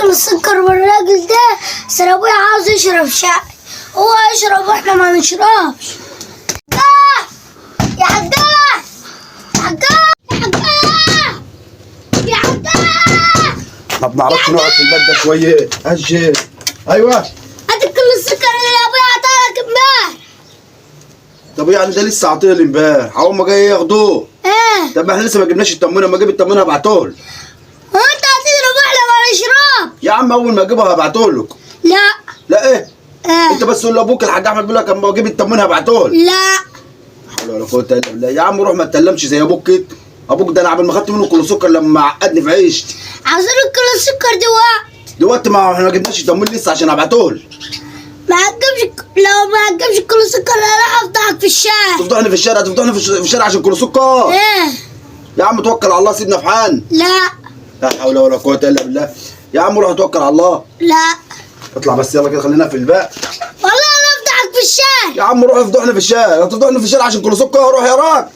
كل السكر والراجل ده بس أنا ابويا عاوز يشرب شاي. هو يشرب واحنا ما نشربش. يا حجاج يا حجاج يا حجاج يا حجاج. ما بنعرفش نقعد في البيت ده شويه. اجي. ايوه. هات كل السكر اللي ابويا عطالك امبارح. طب يعني ده لسه عاطيه امبارح، اول ما جاي ياخدوه. طب ما احنا لسه ما جبناش التموينه، ما اجيب التموينه هبعتهولك. هو انت هتضرب واحنا ما نشرب؟ يا عم اول ما اجيبها هبعتهولك. لا. لا ايه؟ انت بس قول لابوك الحاج احمد بيقول لك اما اجيب التموينه هبعتهولك. لا. حول ولا قوه الا بالله. يا عم روح ما تتكلمش زي ابوك كده. ابوك ده انا قبل ما خدت منه كل سكر لما عقدني في عيشتي. عاوزين كل السكر دلوقتي ما احنا ما جبناش التموين لسه عشان هبعتهولك. ما هتجيبش. لو ما هتجيبش كل سكر انا هفضحك في الشارع. تفضحني في الشارع؟ تفضحني في الشارع عشان كل سكر؟ يا عم توكل على الله، سيبنا في حال. لا. لا حول ولا قوه الا بالله. يا عم روح توكل على الله. لا. اطلع بس يلا كده، خلينا في الباقي. والله انا هفضحك في الشارع. يا عم روح افضحني في الشارع. تفضحني في الشارع عشان كل سكر؟ روح يا راجل.